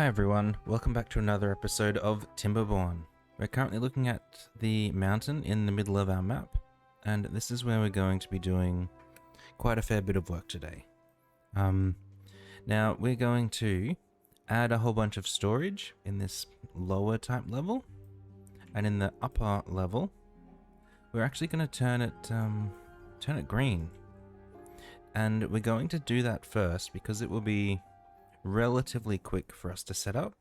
Hi everyone, welcome back to another episode of Timberborn. We're currently looking at the mountain in the middle of our map, and this is where we're going to be doing quite a fair bit of work today. Now we're going to add a whole bunch of storage in this lower type level, and in the upper level, we're actually going to turn it green. And we're going to do that first because it will be relatively quick for us to set up,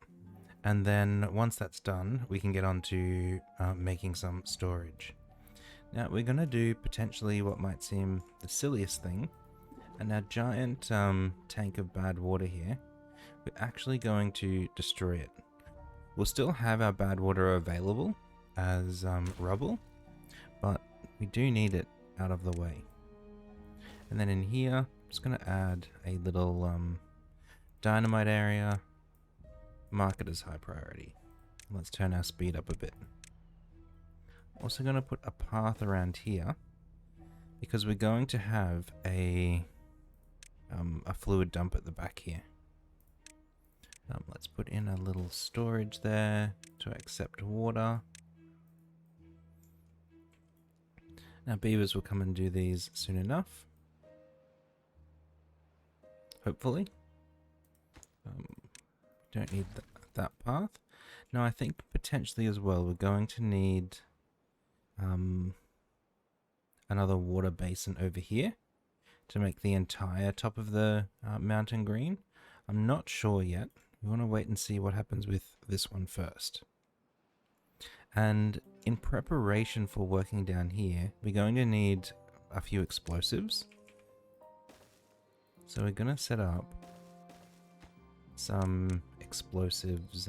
and then once that's done we can get on to making some storage. Now we're going to do potentially what might seem the silliest thing, and our giant tank of bad water here, we're actually going to destroy it. We'll still have our bad water available as rubble, but we do need it out of the way. And then in here I'm just going to add a little dynamite area, mark it as high priority. Let's turn our speed up a bit. Also going to put a path around here because we're going to have a fluid dump at the back here. Let's put in a little storage there to accept water. Now beavers will come and do these soon enough, hopefully. Don't need that path. Now I think potentially as well we're going to need another water basin over here to make the entire top of the mountain green. I'm not sure yet. We want to wait and see what happens with this one first. And in preparation for working down here, we're going to need a few explosives. So we're going to set up some explosives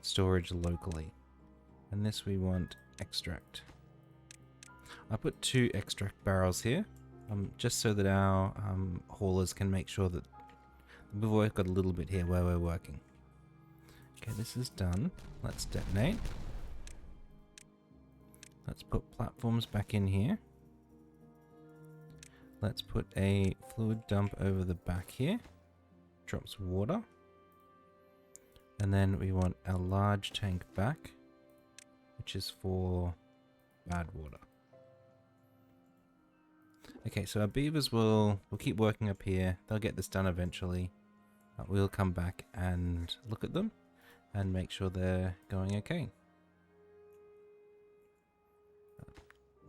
storage locally, and this we want extract. I put 2 extract barrels here just so that our haulers can make sure that we've always got a little bit here where we're working. Okay, this is done. Let's detonate. Let's put platforms back in here. Let's put a fluid dump over the back here. Drops water, and then we want a large tank back, which is for bad water. Okay, so our beavers will keep working up here. They'll get this done eventually. We'll come back and look at them and make sure they're going okay.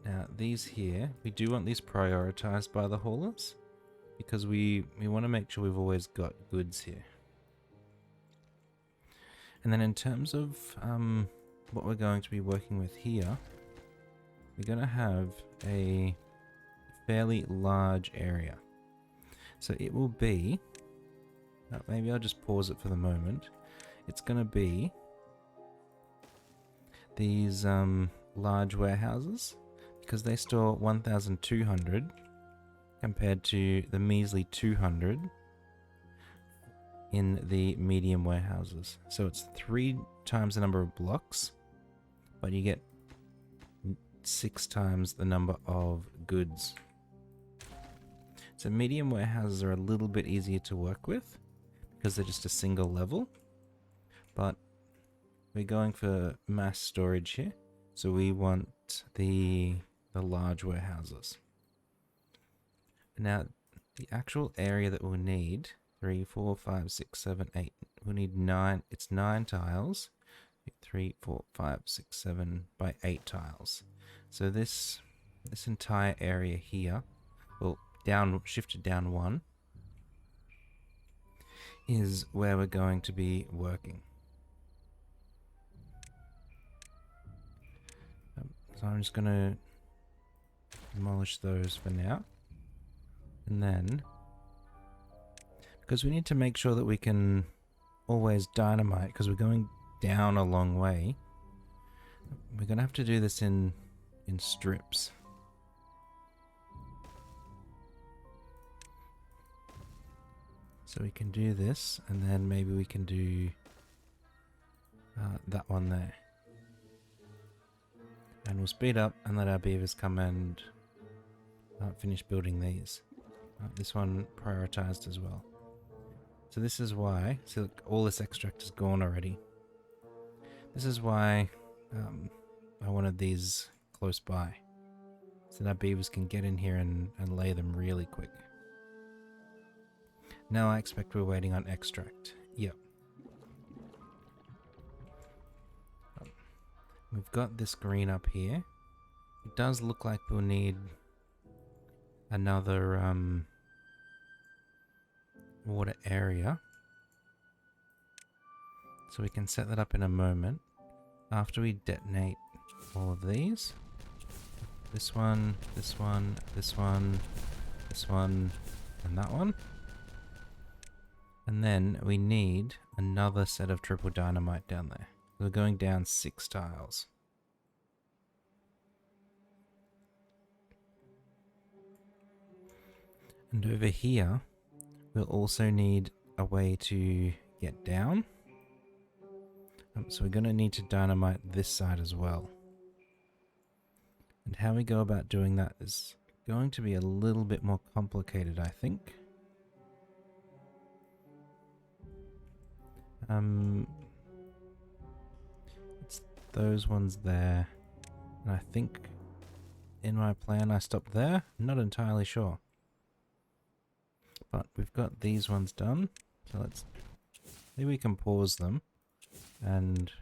Now these here, we do want these prioritized by the haulers, because we want to make sure we've always got goods here. And then in terms of what we're going to be working with here, we're going to have a fairly large area. So it will be, maybe I'll just pause it for the moment. It's going to be these large warehouses, because they store 1,200 compared to the measly 200 in the medium warehouses. So it's 3 times the number of blocks, but you get 6 times the number of goods. So medium warehouses are a little bit easier to work with because they're just a single level, but we're going for mass storage here, so we want the large warehouses. Now, the actual area that we'll need, 3, 4, 5, 6, 7, 8, we'll need 9, it's 9 tiles, 3, 4, 5, 6, 7 by 8 tiles. So this entire area here, well, shifted down 1, is where we're going to be working. So I'm just going to demolish those for now. And then, because we need to make sure that we can always dynamite, because we're going down a long way, we're going to have to do this in strips. So we can do this, and then maybe we can do that one there. And we'll speed up and let our beavers come and finish building these. This one prioritized as well. So this is why... See, look, all this extract is gone already. This is why I wanted these close by. So that beavers can get in here and lay them really quick. Now I expect we're waiting on extract. Yep. We've got this green up here. It does look like we'll need another water area. So we can set that up in a moment. After we detonate all of these. This one, this one, this one, this one, and that one. And then we need another set of triple dynamite down there. We're going down 6 tiles. And over here, we'll also need a way to get down. So we're going to need to dynamite this side as well. And how we go about doing that is going to be a little bit more complicated, I think. It's those ones there. And I think in my plan I stopped there. I'm not entirely sure. But we've got these ones done. So maybe we can pause them and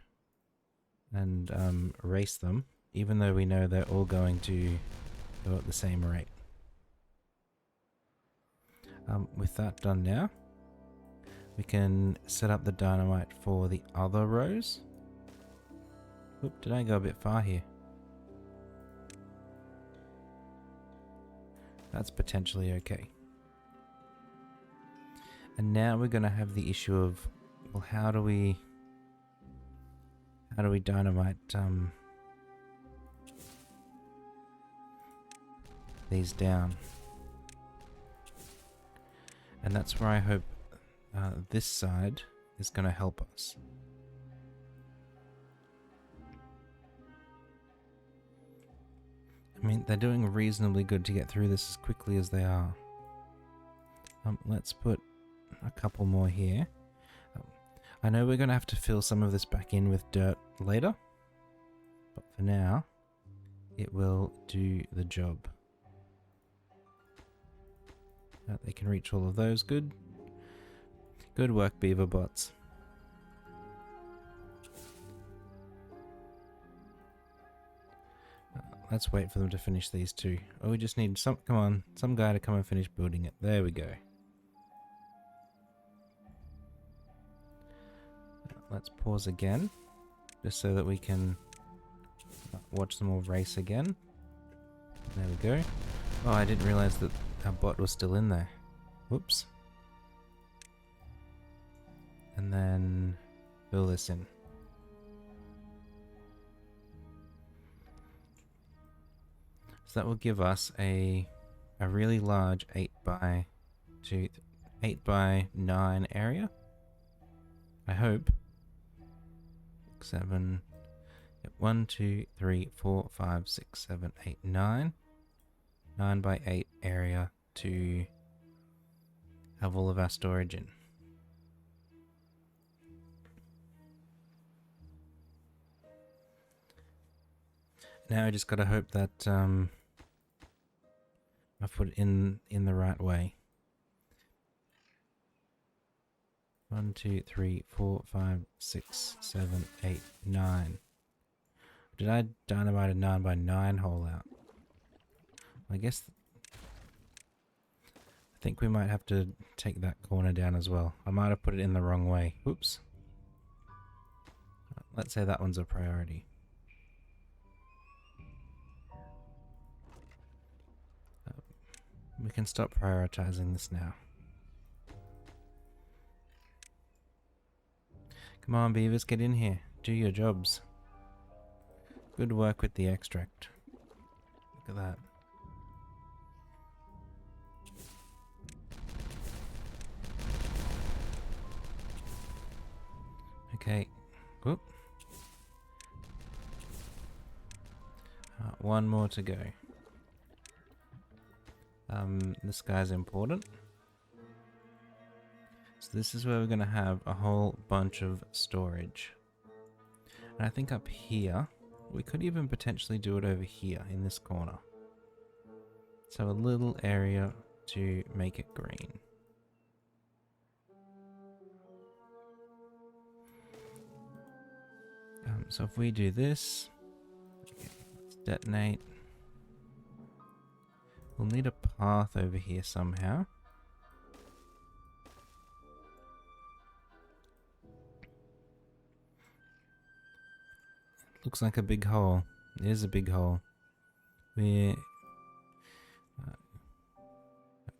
erase them, even though we know they're all going to go at the same rate. With that done now, we can set up the dynamite for the other rows. Oop, did I go a bit far here? That's potentially okay. And now we're going to have the issue of, well, how do we dynamite these down? And that's where I hope this side is going to help us. I mean, they're doing reasonably good to get through this as quickly as they are. Let's put a couple more here. I know we're going to have to fill some of this back in with dirt later, but for now, it will do the job. They can reach all of those. Good. Good work, beaver bots. Let's wait for them to finish these two. Oh, we just need some guy to come and finish building it. There we go. Let's pause again, just so that we can watch them all race again. There we go. Oh, I didn't realize that our bot was still in there. Whoops. And then fill this in. So that will give us a really large 8 by 9 area. I hope. 7, 1, 2, 3, 4, 5, 6, 7, 8, 9. 9 by 8 area to have all of our storage in. Now I just gotta hope that I put it in the right way. 1, 2, 3, 4, 5, 6, 7, 8, 9. Did I dynamite a 9 by 9 hole out? I guess I think we might have to take that corner down as well. I might have put it in the wrong way. Oops. Let's say that one's a priority. We can stop prioritizing this now. Come on, beavers, get in here. Do your jobs. Good work with the extract. Look at that. Okay. Whoop. One more to go. This guy's important. So this is where we're going to have a whole bunch of storage. And I think up here, we could even potentially do it over here in this corner. So a little area to make it green. So if we do this, let's detonate. We'll need a path over here somehow. Looks like a big hole. It is a big hole. We're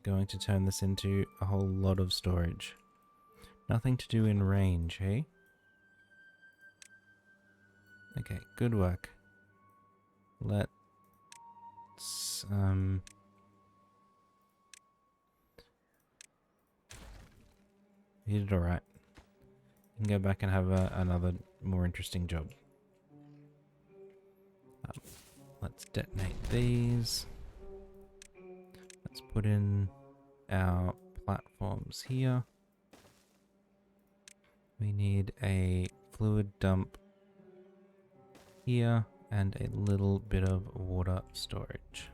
going to turn this into a whole lot of storage. Nothing to do in range, hey? Okay, good work. Let's you did alright. You can go back and have another more interesting job. Let's detonate these. Let's put in our platforms here. We need a fluid dump here and a little bit of water storage.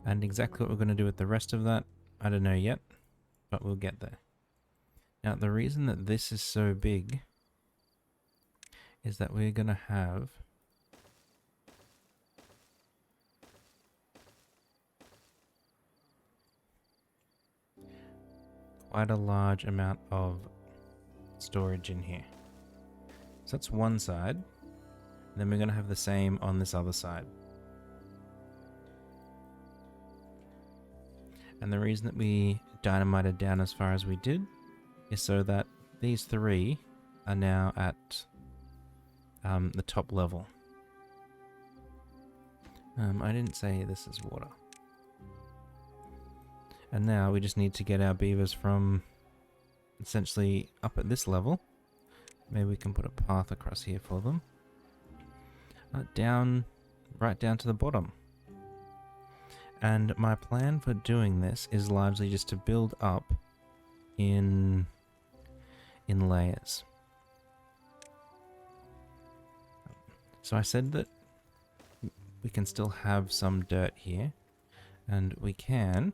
And exactly what we're going to do with the rest of that, I don't know yet, but we'll get there. Now, the reason that this is so big is that we're going to have quite a large amount of storage in here. So that's one side. Then we're going to have the same on this other side. And the reason that we dynamited down as far as we did is so that these three are now at the top level. I didn't say this is water. And now we just need to get our beavers from essentially up at this level. Maybe we can put a path across here for them. Right down to the bottom. And my plan for doing this is largely just to build up in layers. So I said that we can still have some dirt here, and we can.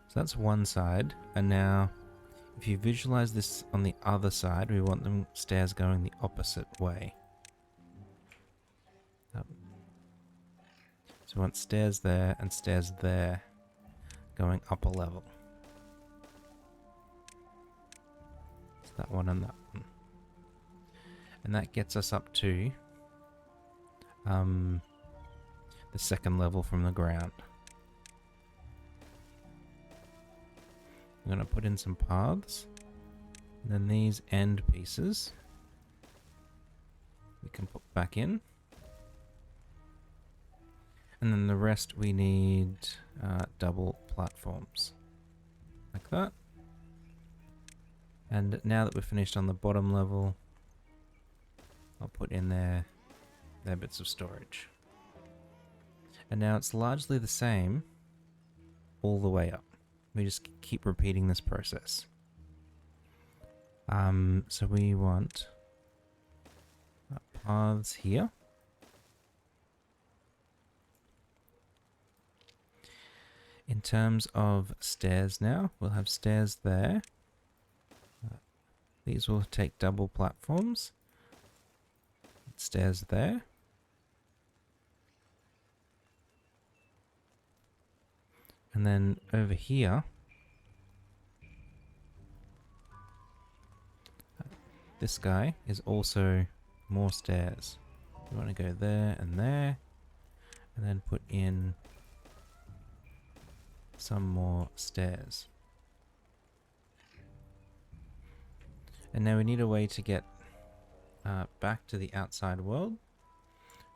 So that's one side, and now if you visualize this on the other side, we want them stairs going the opposite way. So we want stairs there and stairs there going up a level. So that one and that one. And that gets us up to the second level from the ground. I'm going to put in some paths. And then these end pieces we can put back in. And then the rest we need double platforms. Like that. And now that we're finished on the bottom level, I'll put in their bits of storage. And now it's largely the same all the way up. We just keep repeating this process. So we want paths here. In terms of stairs now, we'll have stairs there. These will take double platforms. Stairs there. And then over here, this guy is also more stairs. We want to go there, and then put in some more stairs. And now we need a way to get back to the outside world.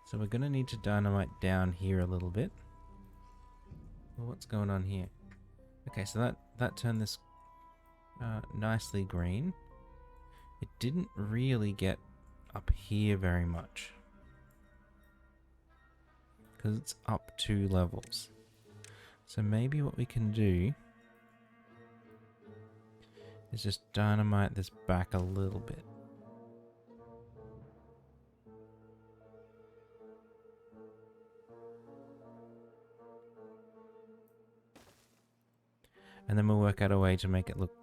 So we're going to need to dynamite down here a little bit. Well, what's going on here? Okay, so that turned this nicely green. It didn't really get up here very much. because it's up 2 levels. So maybe what we can do is just dynamite this back a little bit. And then we'll work out a way to make it look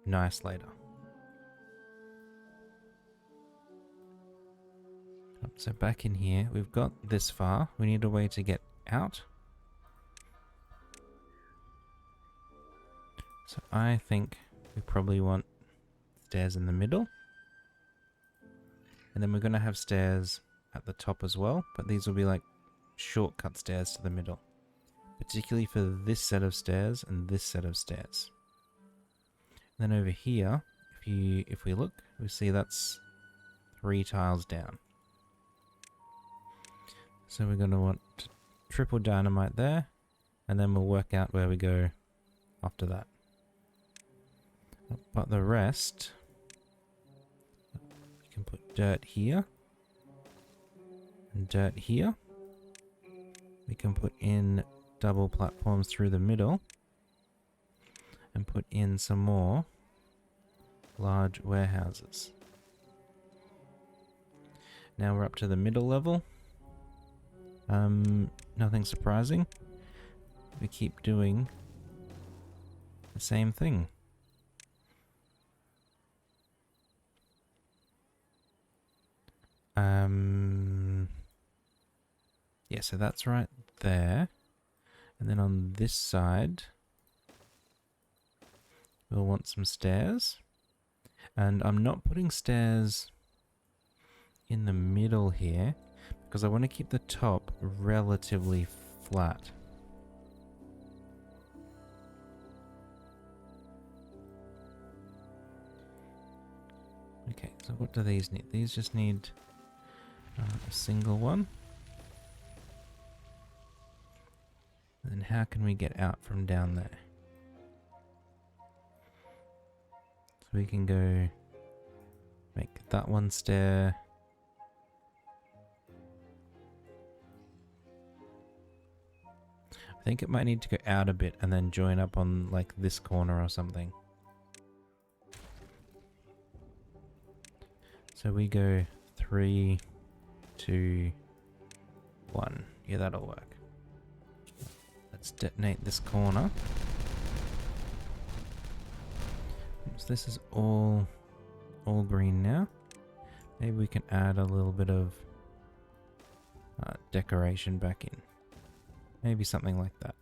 nice later. So back in here, we've got this far. We need a way to get out. So I think we probably want stairs in the middle. And then we're going to have stairs at the top as well. But these will be like shortcut stairs to the middle. Particularly for this set of stairs and this set of stairs. And then over here, if we look, we see that's 3 tiles down. So we're going to want triple dynamite there, and then we'll work out where we go after that. But the rest, we can put dirt here, and dirt here. We can put in double platforms through the middle, and put in some more large warehouses. Now we're up to the middle level. Nothing surprising. We keep doing the same thing. Yeah, so that's right there. And then on this side, we'll want some stairs. And I'm not putting stairs in the middle here, because I want to keep the top relatively flat. Okay, so what do these need? These just need a single one. And how can we get out from down there? So we can go make that one stair. I think it might need to go out a bit and then join up on like this corner or something. So we go 3, 2, 1. Yeah, that'll work. Let's detonate this corner. So this is all green now. Maybe we can add a little bit of decoration back in. Maybe something like that.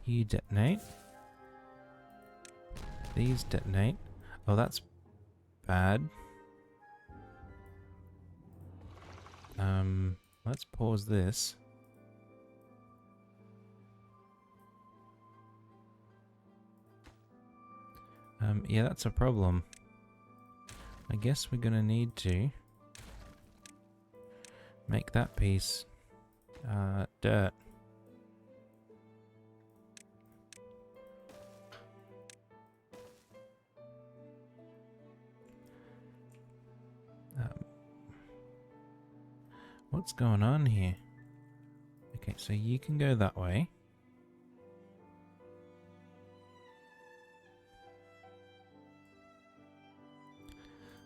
You detonate. These detonate. Oh, that's bad. Let's pause this. Yeah, that's a problem. I guess we're gonna need to make that piece dirt. What's going on here? Okay, so you can go that way.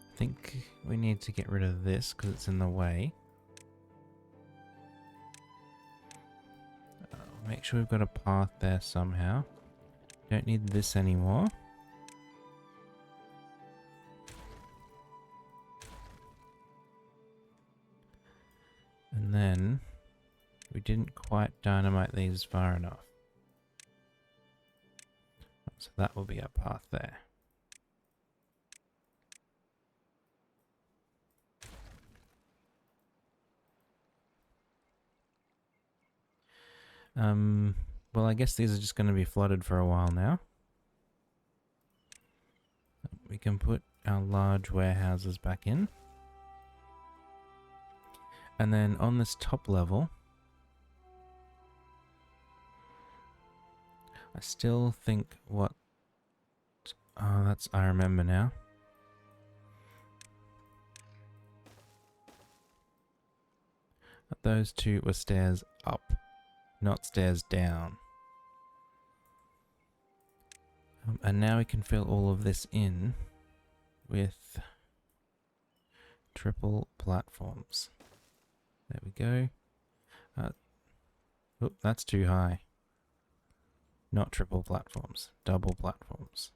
I think we need to get rid of this because it's in the way. Make sure we've got a path there somehow. Don't need this anymore. And then we didn't quite dynamite these far enough. So that will be our path there. Well, I guess these are just going to be flooded for a while now. We can put our large warehouses back in. And then on this top level, I still think what... Oh, that's... I remember now. Those two were stairs up, not stairs down. And now we can fill all of this in with triple platforms. There we go. Oh, that's too high. Not triple platforms, double platforms.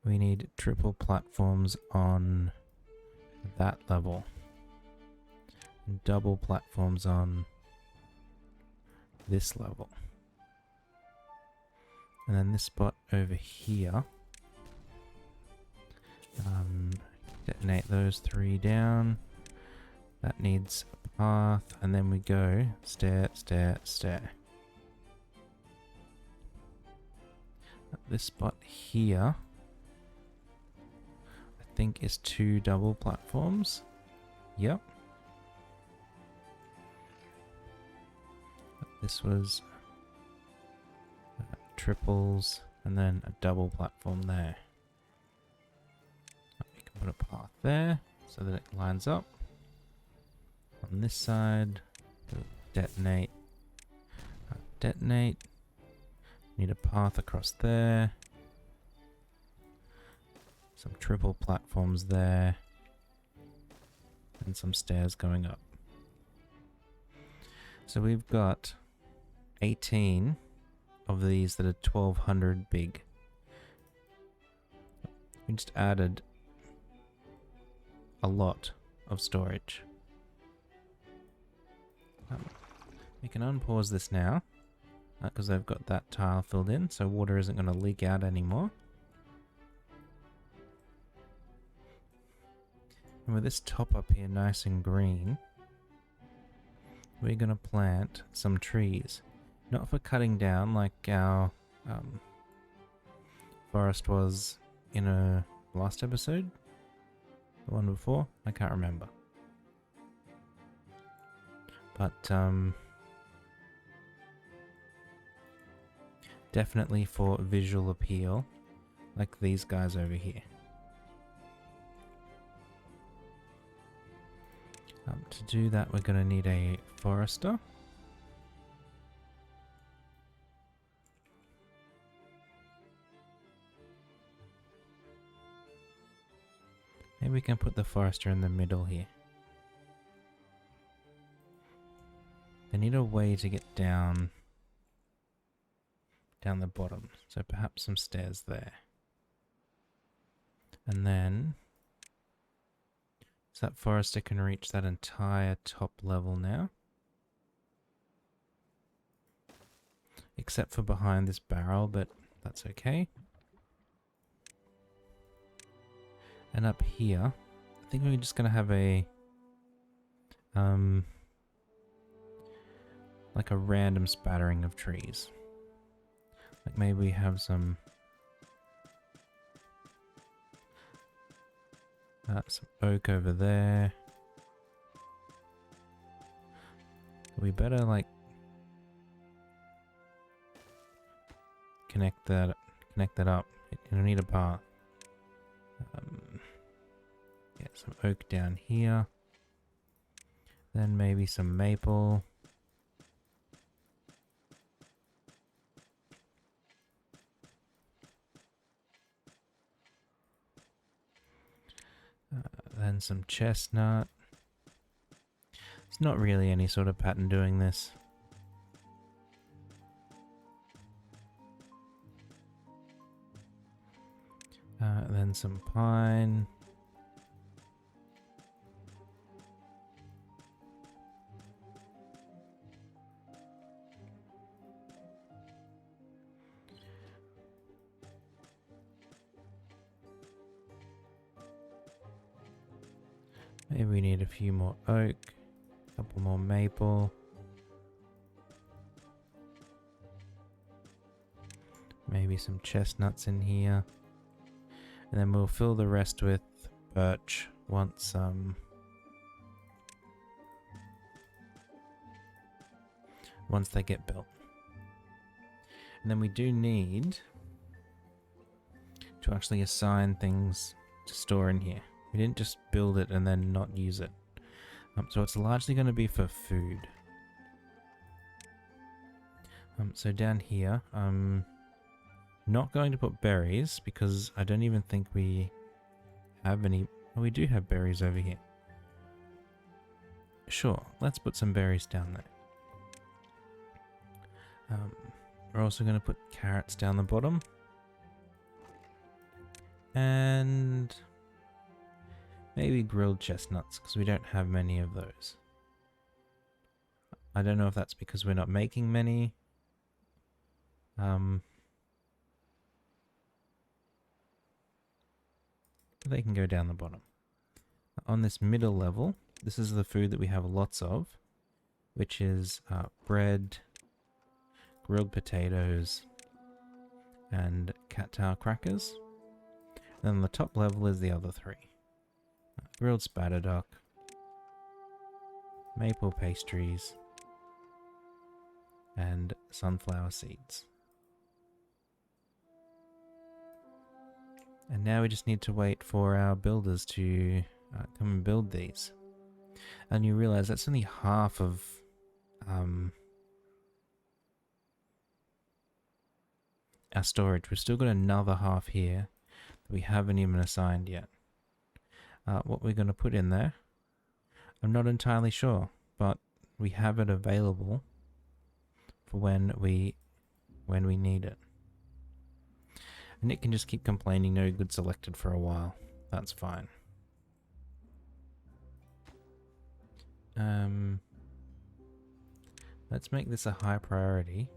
We need triple platforms on that level. And double platforms on this level. And then this spot over here. Detonate those 3 down. That needs a path, and then we go stair, stair, stair. This spot here, I think, is 2 double platforms. Yep. This was triples, and then a double platform there. We can put a path there so that it lines up. On this side, detonate, detonate. Need a path across there. Some triple platforms there. And some stairs going up. So we've got 18 of these that are 1200 big. We just added a lot of storage. We can unpause this now because I've got that tile filled in, so water isn't going to leak out anymore. And with this top up here nice and green, we're going to plant some trees. Not for cutting down like our forest was in a last episode. The one before? I can't remember. But definitely for visual appeal, like these guys over here. To do that, we're going to need a forester. Maybe we can put the forester in the middle here. They need a way to get down the bottom, so perhaps some stairs there. And then so that forester can reach that entire top level now. Except for behind this barrel, but that's okay. And up here, I think we're just gonna have a like a random spattering of trees. Like maybe we have some oak over there. We better like connect that up. It'll need a path. Get some oak down here. Then maybe some maple. Then some chestnut. It's not really any sort of pattern doing this. Then some pine. Maybe we need a few more oak, a couple more maple. Maybe some chestnuts in here. And then we'll fill the rest with birch once once they get built. And then we do need to actually assign things to store in here. We didn't just build it and then not use it. So it's largely going to be for food. So down here, I'm not going to put berries because I don't even think we have any. Oh, we do have berries over here. Sure, let's put some berries down there. We're also going to put carrots down the bottom. And maybe grilled chestnuts, because we don't have many of those. I don't know if that's because we're not making many. They can go down the bottom. On this middle level, this is the food that we have lots of, which is bread, grilled potatoes, and cat tail crackers. And then the top level is the other three. Grilled spatterduck, maple pastries, and sunflower seeds. And now we just need to wait for our builders to come and build these. And you realize that's only half of our storage. We've still got another half here that we haven't even assigned yet. What we're going to put in there, I'm not entirely sure, but we have it available for when we need it. And it can just keep complaining no good selected for a while. That's fine. Let's make this a high priority,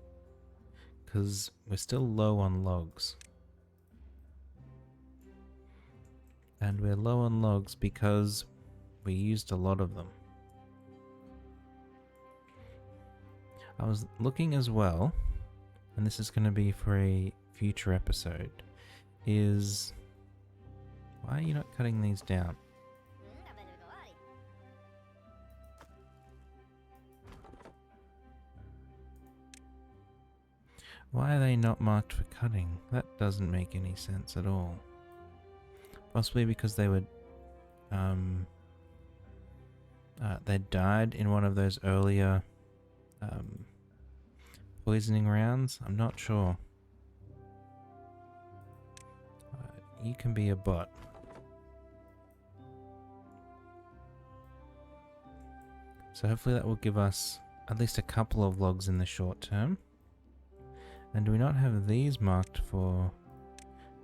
because we're still low on logs. And we're low on logs because we used a lot of them. I was looking as well, and this is going to be for a future episode, is why are you not cutting these down? Why are they not marked for cutting? That doesn't make any sense at all. Possibly because they would they died in one of those earlier poisoning rounds. I'm not sure. You can be a bot. So hopefully that will give us at least a couple of logs in the short term. And do we not have these marked for...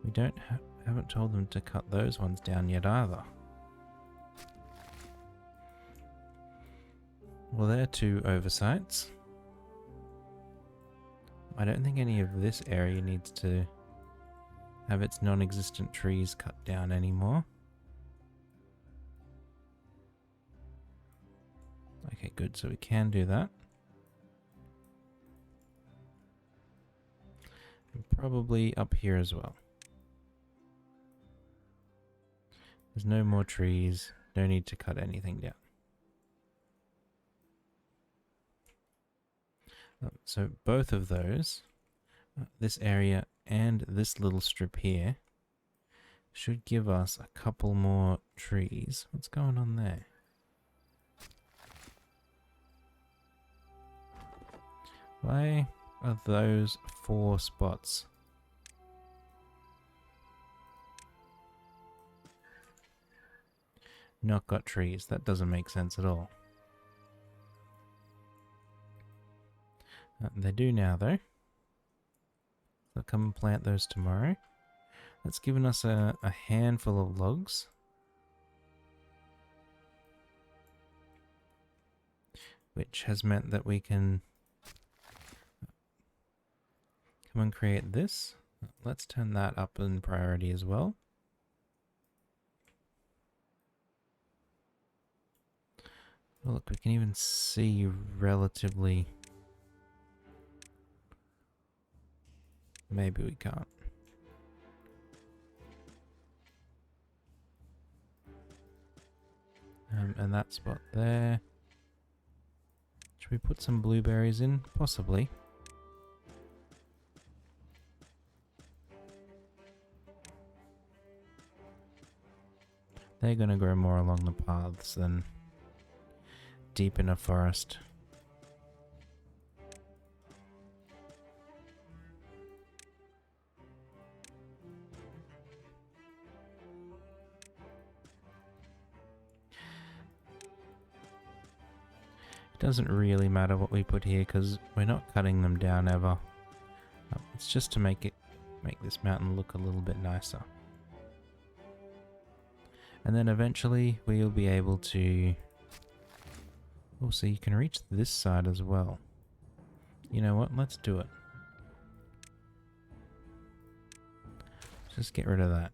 We haven't told them to cut those ones down yet either. Well, there are two oversights. I don't think any of this area needs to have its non-existent trees cut down anymore. Okay, good, so we can do that. And probably up here as well. There's no more trees, no need to cut anything down. So both of those, this area and this little strip here, should give us a couple more trees. What's going on there? Why are those 4 spots? Not got trees. That doesn't make sense at all. They do now, though. They'll come and plant those tomorrow. That's given us a handful of logs. Which has meant that we can come and create this. Let's turn that up in priority as well. Oh, look, we can even see relatively... Maybe we can't. And that spot there. Should we put some blueberries in? Possibly. They're going to grow more along the paths than deep in a forest. It doesn't really matter what we put here because we're not cutting them down ever. It's just to make this mountain look a little bit nicer. And then eventually we'll be able to... Oh, so you can reach this side as well. You know what? Let's do it. Just get rid of that.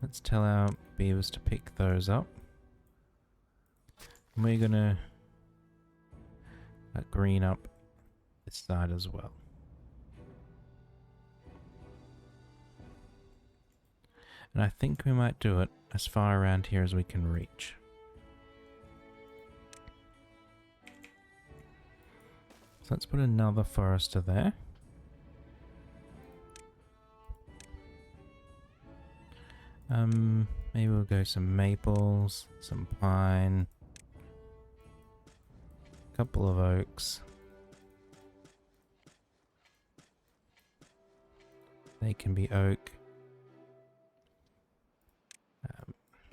Let's tell our beavers to pick those up. And we're gonna green up this side as well. And I think we might do it as far around here as we can reach. So let's put another forester there. Maybe we'll go some maples, some pine, a couple of oaks. They can be oak.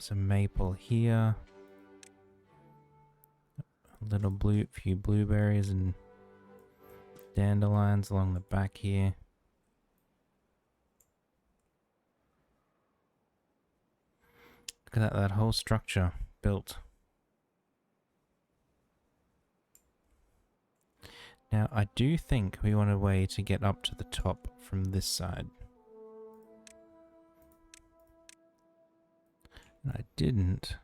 Some maple here. A little few blueberries and dandelions along the back here. Look at that whole structure built. Now I do think we want a way to get up to the top from this side. And I didn't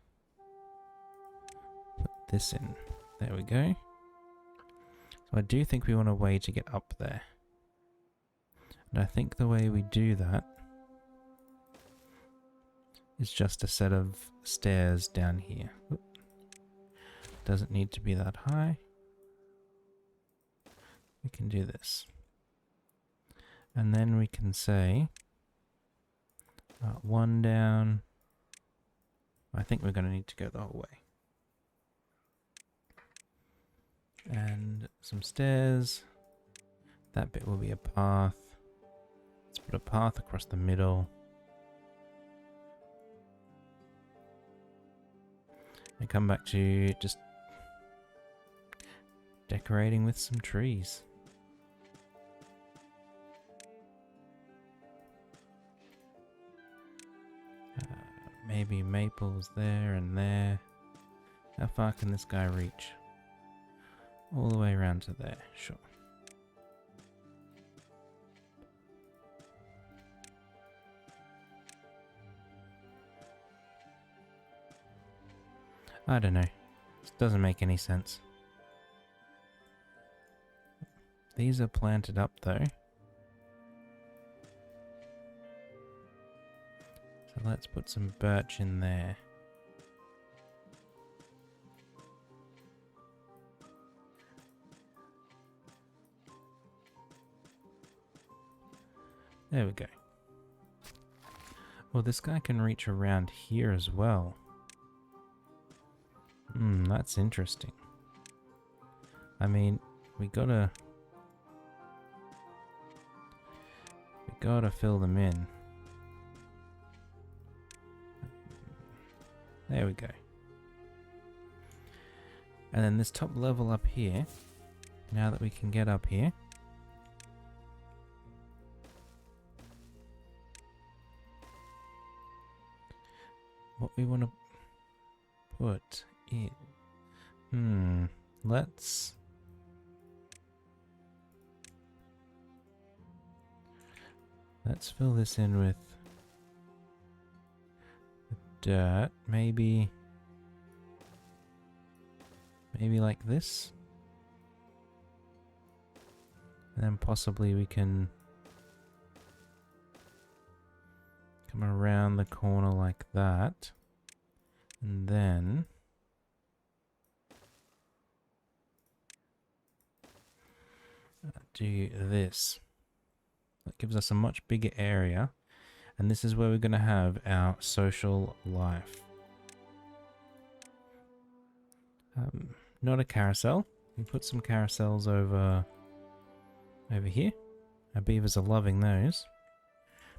put this in. There we go. So I do think we want a way to get up there. And I think the way we do that is just a set of stairs down here. Oop. Doesn't need to be that high. We can do this. And then we can say one down. I think we're going to need to go the whole way. And some stairs. That bit will be a path. Let's put a path across the middle. And come back to just decorating with some trees. Maybe maples there and there. How far can this guy reach? All the way around to there, sure. I don't know. This doesn't make any sense. These are planted up though. So let's put some birch in there. There we go. Well, this guy can reach around here as well. That's interesting. I mean, we gotta fill them in. There we go. And then this top level up here, now that we can get up here, what we want to put in, let's fill this in with dirt, maybe like this, and then possibly we can come around the corner like that, and then do this. That gives us a much bigger area, and this is where we're going to have our social life. Not a carousel. We put some carousels over here. Our beavers are loving those.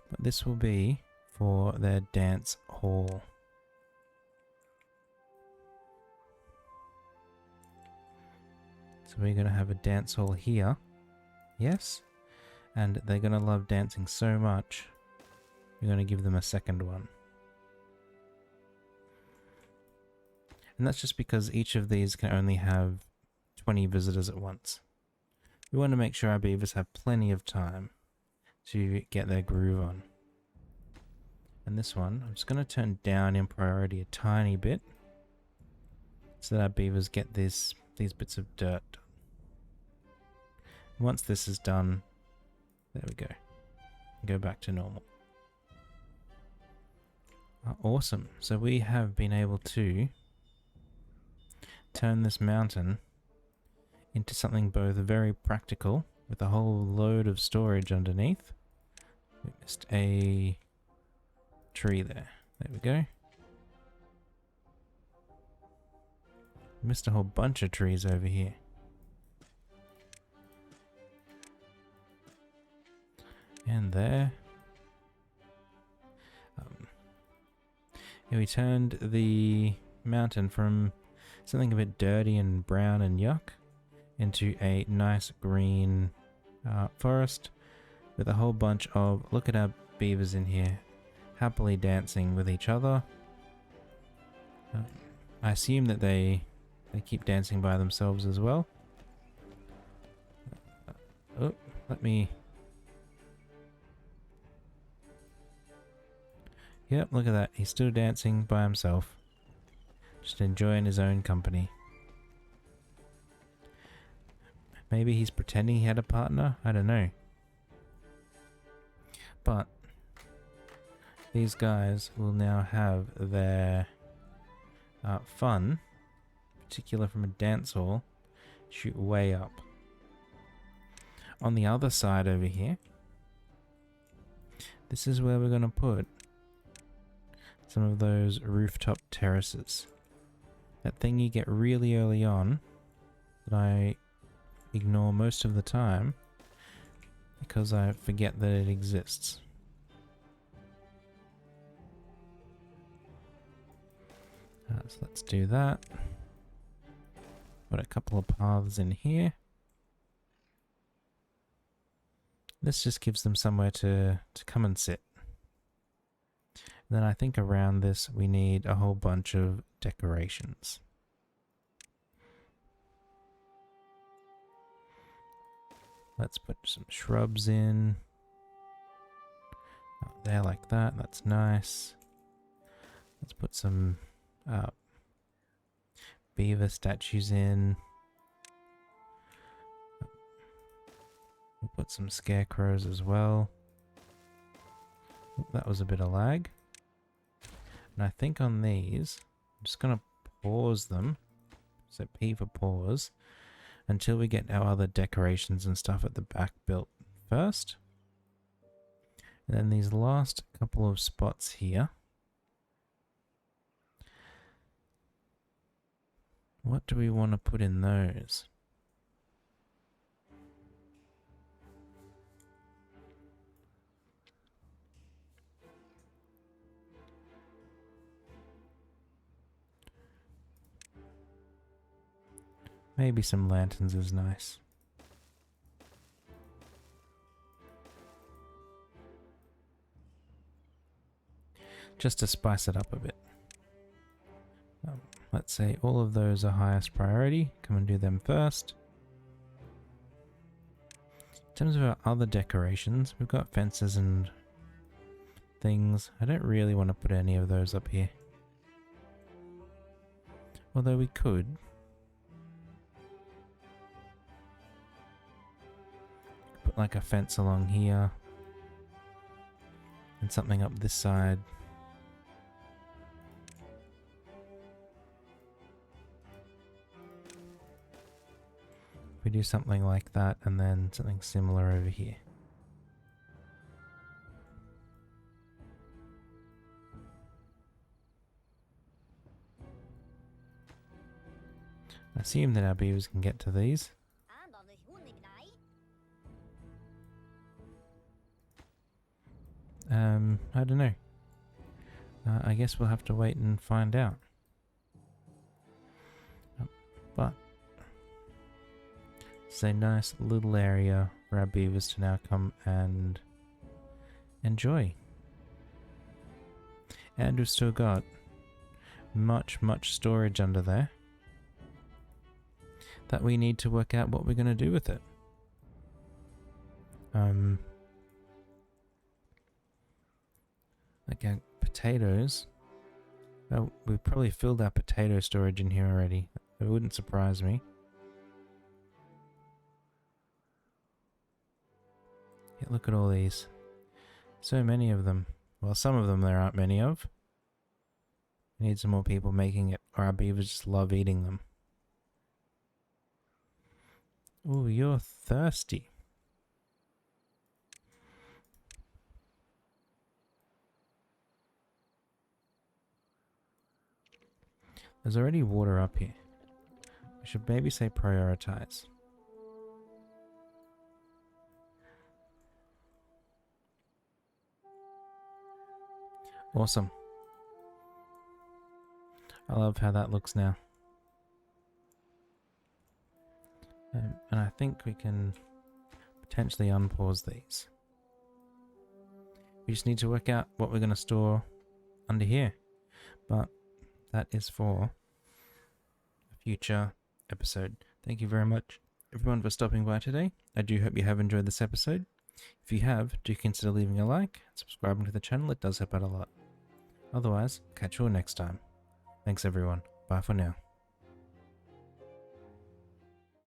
But this will be for their dance hall. So we're going to have a dance hall here. Yes. And they're going to love dancing so much, we're going to give them a second one. And that's just because each of these can only have 20 visitors at once. We want to make sure our beavers have plenty of time to get their groove on. And this one, I'm just going to turn down in priority a tiny bit so that our beavers get these bits of dirt. Once this is done, there we go. Go back to normal. Awesome. So we have been able to turn this mountain into something both very practical with a whole load of storage underneath. We missed a tree there. There we go. Missed a whole bunch of trees over here. And there. Yeah, we turned the mountain from something a bit dirty and brown and yuck into a nice green forest with a whole bunch of, look at our beavers in here, happily dancing with each other. I assume that they keep dancing by themselves as well. Oh, let me... Yep, look at that. He's still dancing by himself. Just enjoying his own company. Maybe he's pretending he had a partner? I don't know. But these guys will now have their fun, particular from a dance hall, shoot way up. On the other side over here, this is where we're going to put some of those rooftop terraces. That thing you get really early on that I ignore most of the time because I forget that it exists. So let's do that. Put a couple of paths in here. This just gives them somewhere to come and sit. Then I think around this we need a whole bunch of decorations. Let's put some shrubs in. Oh, there like that, that's nice. Let's put some beaver statues in. We'll put some scarecrows as well. Oh, that was a bit of lag. And I think on these, I'm just going to pause them. So P for pause. Until we get our other decorations and stuff at the back built first. And then these last couple of spots here. What do we want to put in those? Maybe some lanterns is nice. Just to spice it up a bit. Let's say all of those are highest priority. Come and do them first. In terms of our other decorations, we've got fences and things. I don't really want to put any of those up here. Although we could. Put like a fence along here. And something up this side. We do something like that and then something similar over here. I assume that our beavers can get to these. I don't know. I guess we'll have to wait and find out. But it's a nice little area for our beavers to now come and enjoy. And we've still got much storage under there that we need to work out what we're going to do with it. Like our potatoes. Well, we've probably filled our potato storage in here already. It wouldn't surprise me. Yeah, look at all these. So many of them. Well, some of them there aren't many of. We need some more people making it, or our beavers just love eating them. Ooh, you're thirsty. There's already water up here. We should maybe say prioritize. Awesome. I love how that looks now. And I think we can potentially unpause these. We just need to work out what we're going to store under here. But that is for a future episode. Thank you very much, everyone, for stopping by today. I do hope you have enjoyed this episode. If you have, do consider leaving a like and subscribing to the channel. It does help out a lot. Otherwise, catch you all next time. Thanks, everyone. Bye for now.